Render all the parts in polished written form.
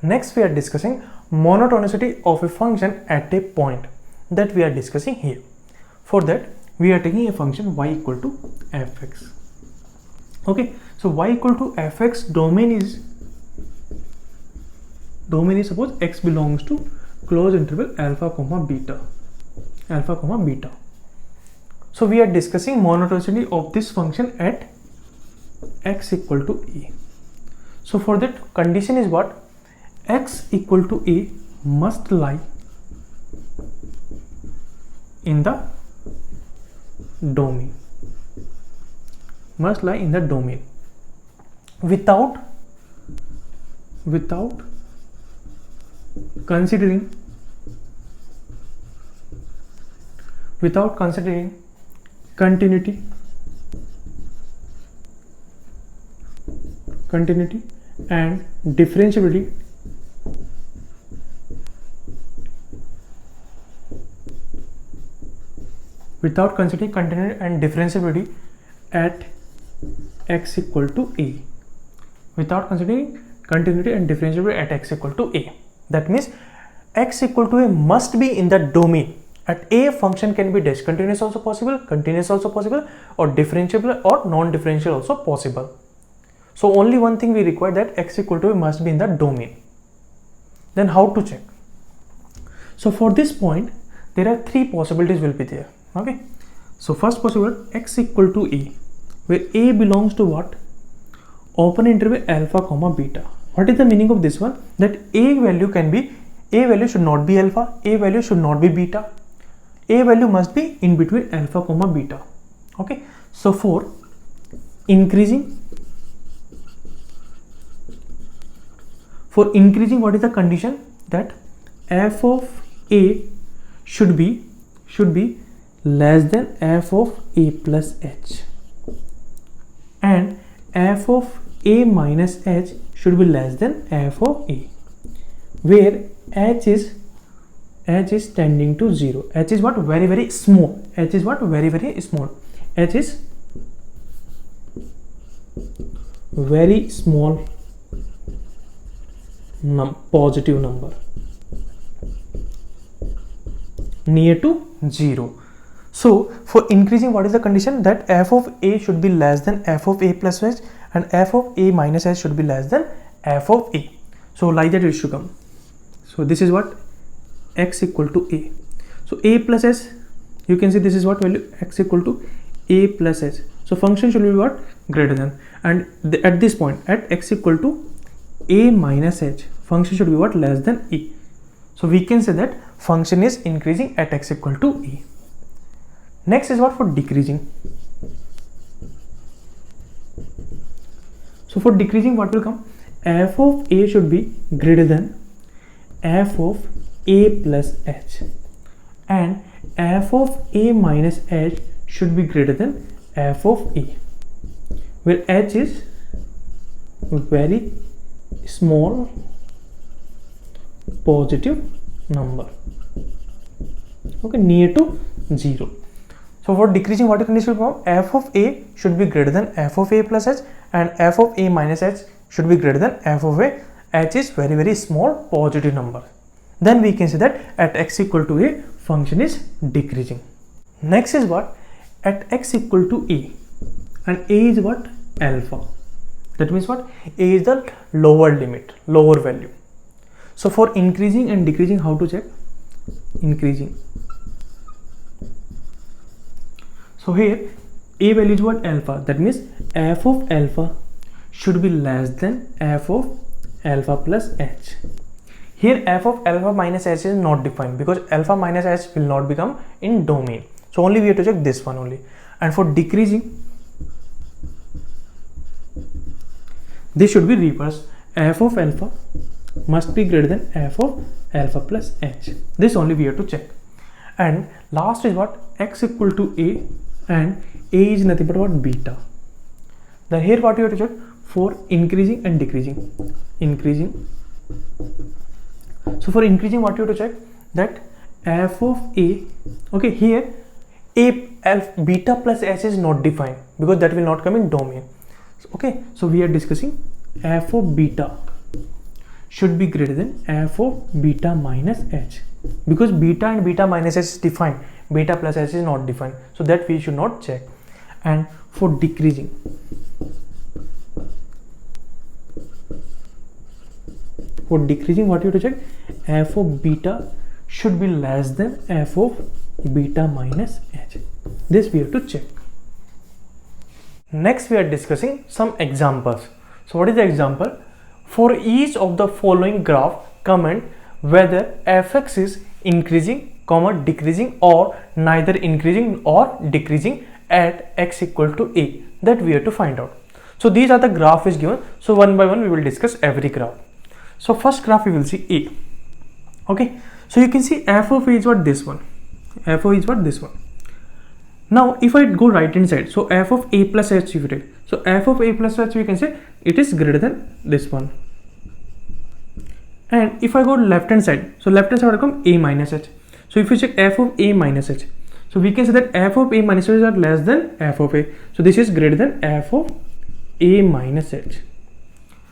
Next, we are discussing monotonicity of a function at a point that we are discussing here. For that, we are taking a function y equal to fx. Okay, so y equal to fx, domain is suppose x belongs to closed interval alpha comma beta. So we are discussing monotonicity of this function at x equal to a. So for that, condition is what? X equal to a must lie in the domain. Without considering continuity and differentiability at x equal to a. That means x equal to a must be in the domain. At a, function can be discontinuous also possible, continuous also possible, or differentiable or non-differential also possible. So only one thing we require, that x equal to a must be in the domain. Then how to check? So for this point, there are three possibilities will be there. Okay. So first possible, x equal to a, where a belongs to what? Open interval alpha comma beta. What is the meaning of this one? That a value should not be alpha, a value should not be beta. A value must be in between alpha comma beta. Okay. So for increasing, what is the condition? That f of a should be less than f of a plus h, and f of a minus h should be less than f of a, where h is tending to 0. H is what? Very small. H is very small positive number near to 0. So for increasing, what is the condition? That f of a should be less than f of a plus h, and f of a minus h should be less than f of a. So like that it should come. So this is what? X equal to a. So a plus s, you can see this is what value? X equal to a plus h. So function should be what? Greater than. And at this point, at x equal to a minus h, function should be what? Less than a. So we can say that function is increasing at x equal to a. Next is what? For decreasing. So for decreasing, what will come? F of a should be greater than f of a plus h, and f of a minus h should be greater than f of a, where h is very small positive number, okay, near to 0. So for decreasing, what condition will come? F of a should be greater than f of a plus h, and f of a minus h should be greater than f of a. H is very small positive number. Then we can say that at x equal to a, function is decreasing. Next is what? At x equal to a, and a is what? Alpha. That means what? A is the lower limit, lower value. So for increasing and decreasing, how to check? Increasing. So here a value is what? Alpha. That means f of alpha should be less than f of alpha plus h. Here f of alpha minus h is not defined, because alpha minus h will not become in domain. So only we have to check this one only. And for decreasing, this should be reversed. F of alpha must be greater than f of alpha plus h. This only we have to check. And last is what? X equal to a, and a is nothing but what? Beta. Then here what you have to check? For increasing and decreasing. Increasing. So for increasing, what you have to check? That f of a, okay, here beta plus h is not defined, because that will not come in domain. So, okay, so we are discussing f of beta should be greater than f of beta minus h, because beta and beta minus h is defined, beta plus h is not defined, so that we should not check. And for decreasing, what you have to check, f of beta should be less than f of beta minus h. This we have to check. Next we are discussing some examples. So what is the example? For each of the following graph, comment whether fx is increasing, decreasing, or neither increasing or decreasing at x equal to a. That we have to find out. So these are the graph is given. So one by one we will discuss every graph. So first graph we will see a. Okay. So you can see f of a is what, this one. F of a is what, this one. Now if I go right hand side, so f of a plus h if you take, so f of a plus h we can say it is greater than this one. And if I go left hand side, so left hand side will come a minus h. So if you check f of a minus h, so we can say that f of a minus h is less than f of a. So this is greater than f of a minus h.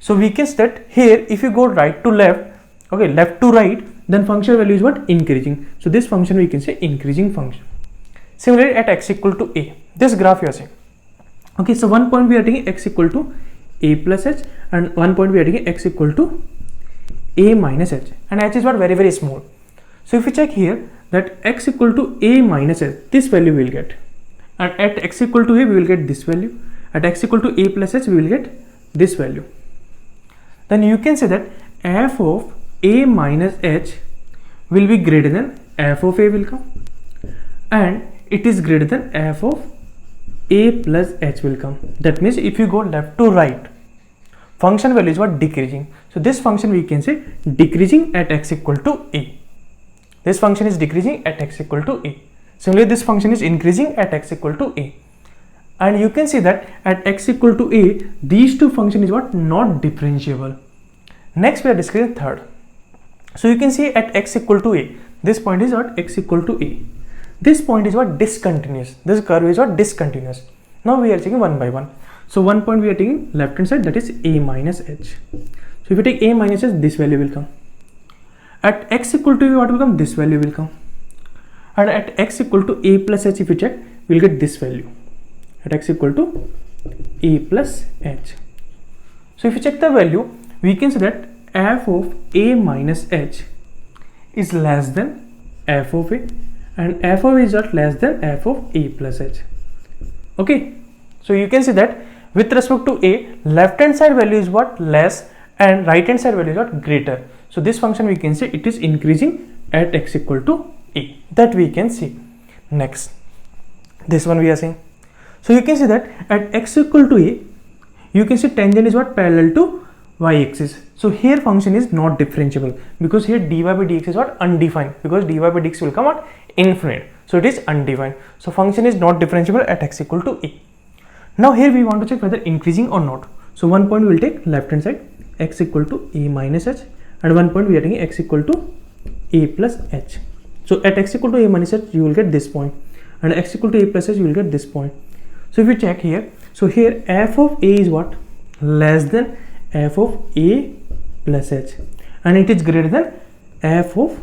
So we can say that here if you go right to left, okay, left to right, then function value is what, increasing. So this function we can say increasing function. Similarly at x equal to a, this graph you are seeing. Okay, so one point we are taking x equal to a plus h, and one point we are taking x equal to a minus h, and h is what, very small. So if we check here that x equal to a minus h, this value we will get, and at x equal to a we will get this value, at x equal to a plus h we will get this value. Then you can say that f of a minus h will be greater than f of a will come, and it is greater than f of a plus h will come. That means if you go left to right, function value is what, decreasing. So this function we can say decreasing at x equal to a. This function is decreasing at x equal to a. Similarly this function is increasing at x equal to a. And you can see that at x equal to a, these two functions is what, not differentiable. Next we are discussing third. So you can see at x equal to a, this point is what, x equal to a. This point is what, discontinuous. This curve is what, discontinuous. Now we are taking one by one. So one point we are taking left hand side, that is a minus h. So if you take a minus h, this value will come. At x equal to a, what will come, this value will come. And at x equal to a plus h, if you check, we will get this value. At x equal to a plus h. So if you check the value, we can say that f of a minus h is less than f of a, and f of a is not less than f of a plus h. Okay, so you can see that with respect to a, left hand side value is what, less, and right hand side value is what, greater. So this function we can say it is increasing at x equal to a. That we can see. Next, this one we are seeing. So you can see that at x equal to a, you can see tangent is what, parallel to y-axis. So here function is not differentiable, because here dy by dx is what, undefined, because dy by dx will come out infinite. So it is undefined. So function is not differentiable at x equal to a. Now here we want to check whether increasing or not. So one point we will take left hand side, x equal to a minus h, and one point we are taking x equal to a plus h. So at x equal to a minus h, you will get this point, and x equal to a plus h, you will get this point. So if you check here, so here f of a is what, less than f of a plus h, and it is greater than f of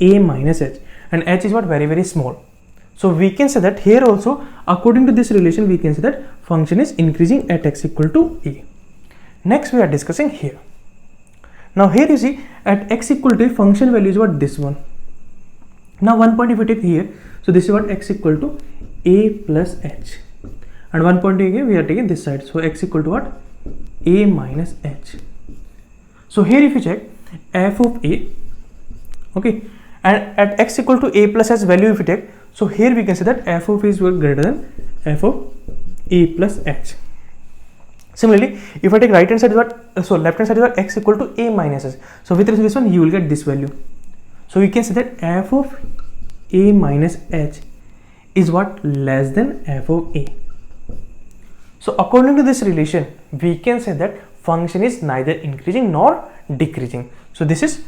a minus h, and h is what, very small. So we can say that here also, according to this relation, we can say that function is increasing at x equal to a. Next we are discussing here. Now here you see at x equal to a, function value is what, this one. Now one point if we take here, so this is what, x equal to a plus h, and one point again we are taking this side, so x equal to what, a minus h. So here if you check f of a, okay, and at x equal to a plus h value if you take, so here we can say that f of a is greater than f of a plus h. Similarly, if I take right hand side is what, so left hand side is what, x equal to a minus h. So with respect to this one, you will get this value. So we can say that f of a minus h is what, less than f of a. So according to this relation, we can say that function is neither increasing nor decreasing. So this is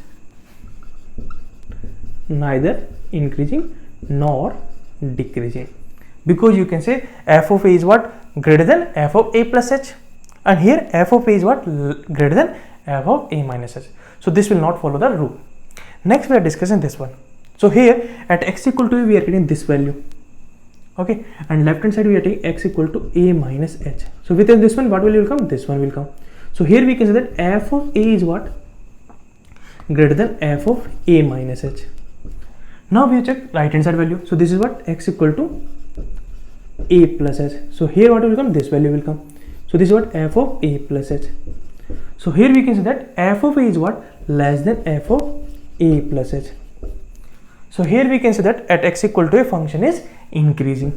neither increasing nor decreasing, because you can say f of a is what, greater than f of a plus h, and here f of a is what, greater than f of a minus h. So this will not follow the rule. Next we are discussing this one. So here at x equal to a we are getting this value, okay, and left hand side we are taking x equal to a minus h. So within this one what will come? This one will come. So here we can say that f of a is what? Greater than f of a minus h. Now we check right hand side value. So this is what? X equal to a plus h. So here what will come? This value will come. So this is what? F of a plus h. So here we can say that f of a is what? Less than f of a plus h. So here we can say that at x equal to a function is increasing.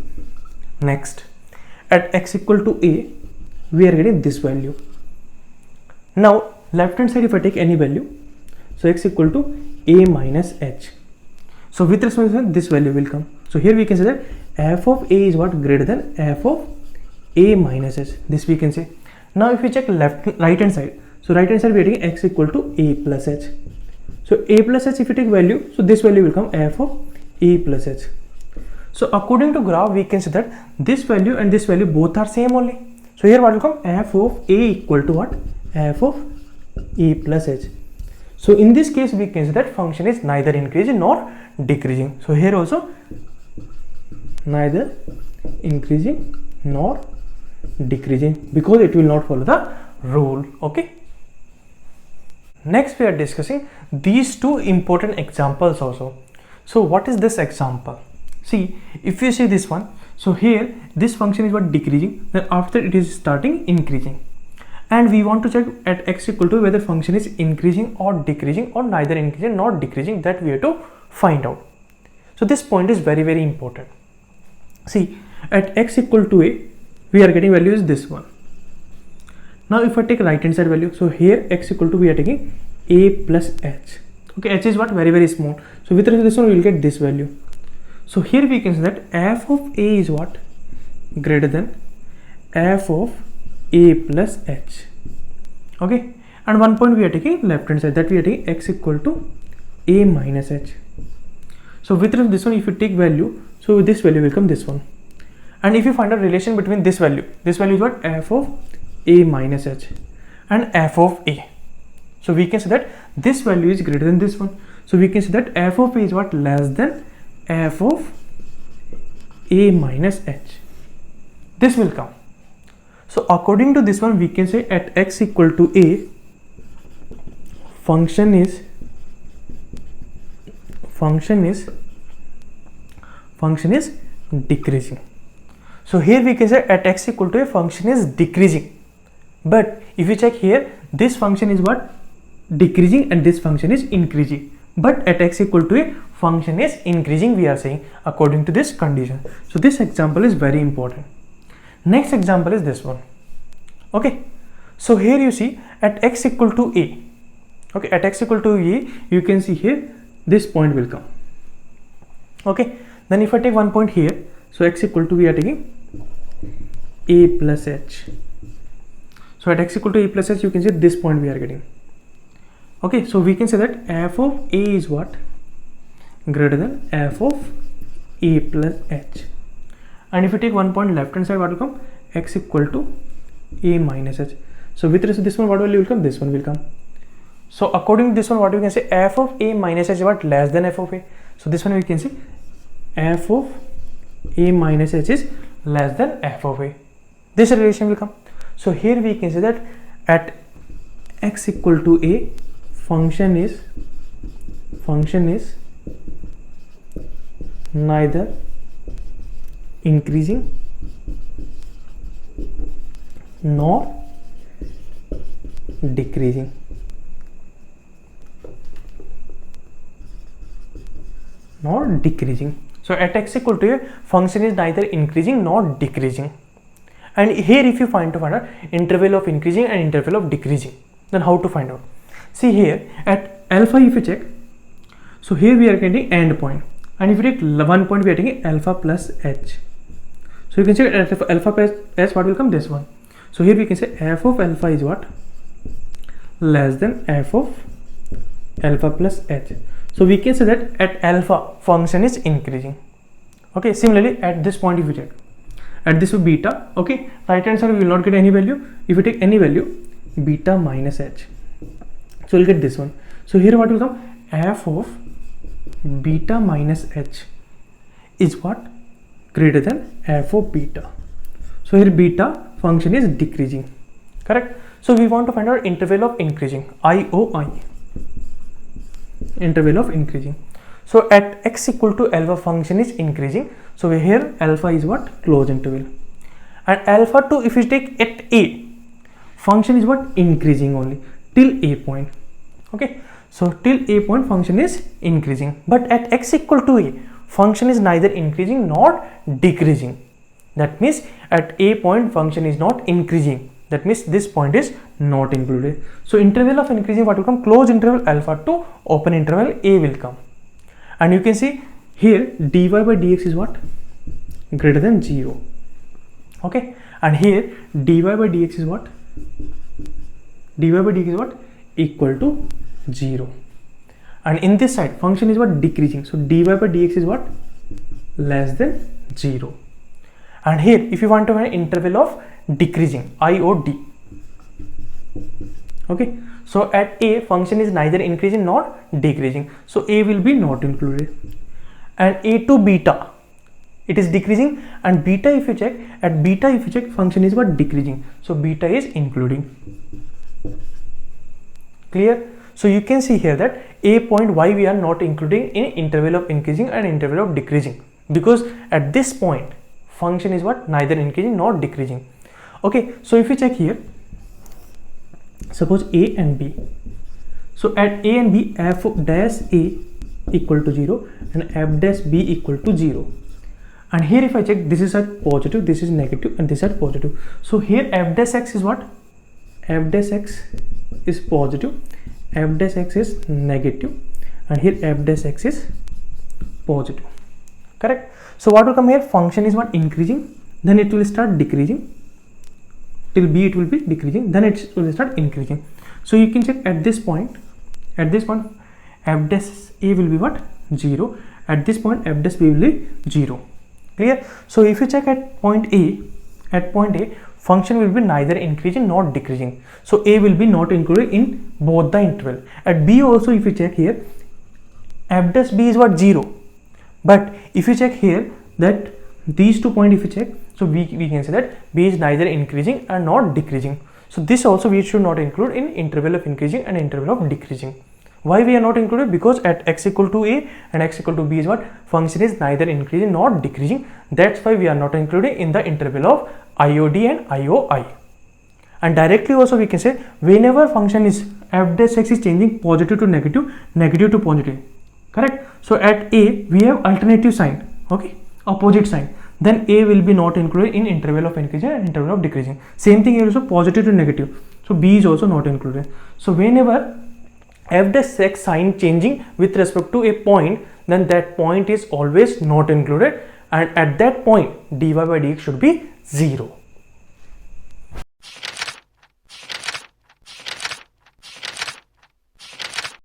Next, at x equal to a we are getting this value. Now left hand side if I take any value, so x equal to a minus h. So with respect to this value will come. So here we can say that f of a is what? Greater than f of a minus h. This we can say. Now if we check right hand side, so right hand side we are taking x equal to a plus h. So a plus h if you take value, so this value will come f of a plus h. So according to graph we can say that this value and this value both are same only. So here what will come? F of a equal to what? F of a plus h. So in this case we can say that function is neither increasing nor decreasing. So here also neither increasing nor decreasing, because it will not follow the rule. Okay. Next we are discussing these two important examples also. So what is this example? See, if you see this one, so here this function is what? Decreasing, then after it is starting increasing, and we want to check at x equal to whether function is increasing or decreasing or neither increasing nor decreasing. That we have to find out. So this point is very very important. See, at x equal to a we are getting value is this one. Now if I take right hand side value, so here x equal to we are taking a plus h. Okay, h is what? Very very small. So with respect to this one we will get this value. So here we can say that f of a is what? Greater than f of a plus h. Okay, and one point we are taking left hand side, that we are taking x equal to a minus h. So with respect to this one if you take value, so this value will come this one. And if you find a relation between this value is what? F of a minus h and f of a. So we can say that this value is greater than this one. So we can say that f of a is what? Less than f of a minus h. This will come. So according to this one we can say at x equal to a function is decreasing. So here we can say at x equal to a function is decreasing, but if you check here this function is what? Decreasing and this function is increasing, but at x equal to a function is increasing we are saying according to this condition. So this example is very important. Next example is this one. Okay, so here you see at x equal to a, okay, at x equal to a you can see here this point will come. Okay, then if I take one point here, so x equal to we are taking a plus h. So at x equal to a plus h you can see this point we are getting. Okay, so we can say that f of a is what? Greater than f of a plus h. And if you take one point left hand side, what will come? X equal to a minus h. So with respect to this one, what value will come? This one will come. So according to this one, what we can say? F of a minus h is what? Less than f of a. So this one we can see f of a minus h is less than f of a. This relation will come. So here we can say that at x equal to a function is neither increasing nor decreasing. So at x equal to a function is neither increasing nor decreasing. And here if you find out interval of increasing and interval of decreasing, then how to find out? See here at alpha if you check, so here we are getting end point, and if you take one point we are taking alpha plus h. So you can say at alpha plus h what will come? This one. So here we can say f of alpha is what? Less than f of alpha plus h. So we can say that at alpha function is increasing. Okay, similarly at this point if you check, at this beta, okay, right hand side we will not get any value. If you take any value, beta minus h. So we'll get this one. So here what will come? F of beta minus h is what? Greater than f of beta. So here beta function is decreasing, correct? So we want to find out interval of increasing, IOI, interval of increasing. So at x equal to alpha, function is increasing. So here alpha is what? Closed interval. And alpha 2, if you take at a, function is what? Increasing only till a point. Okay, so till a point function is increasing, but at x equal to a, function is neither increasing nor decreasing. That means at a point function is not increasing. That means this point is not included. So interval of increasing what will come? Closed interval alpha to open interval a will come. And you can see here dy by dx is what? Greater than 0. Okay, and here dy by dx is what? Dy by dx is what? Equal to 0. And in this side function is what? Decreasing. So dy by dx is what? Less than 0. And here if you want to find interval of decreasing, IOD. Okay, so at a, function is neither increasing nor decreasing, so a will be not included. And a to beta, it is decreasing, and beta, if you check, at beta if you check, function is what? Decreasing, so beta is including. Clear? So you can see here that a point, why we are not including in interval of increasing and interval of decreasing, because at this point function is what? Neither increasing nor decreasing. Okay, so if you check here, suppose a and b, so at a and b, f dash a equal to 0 and f dash b equal to 0. And here if I check, this is at positive, this is negative, and this is at positive. So here f dash x is what? F dash x is positive, f dash x is negative, and here f dash x is positive, correct? So what will come here? Function is what? Increasing, then it will start decreasing till b, it will be decreasing, then it will start increasing. So you can check at this point f dash a will be what? 0. At this point f dash b will be 0. Clear? So if you check at point a, function will be neither increasing nor decreasing, so a will be not included in both the interval. At b also, if you check here, f dash b is what? 0. But if you check here that these 2 points, if you check, so we can say that b is neither increasing and not decreasing. So this also we should not include in interval of increasing and interval of decreasing. Why we are not included? Because at x equal to a and x equal to b is what? Function is neither increasing nor decreasing. That's why we are not including in the interval of IOD and IOI. And directly also we can say, whenever function is f dash x is changing positive to negative, negative to positive, correct? So at a we have alternative sign, okay, opposite sign, then a will be not included in interval of increasing and interval of decreasing. Same thing here also, positive to negative, so b is also not included. So whenever f dash x sign changing with respect to a point, then that point is always not included, and at that point dy by dx should be 0.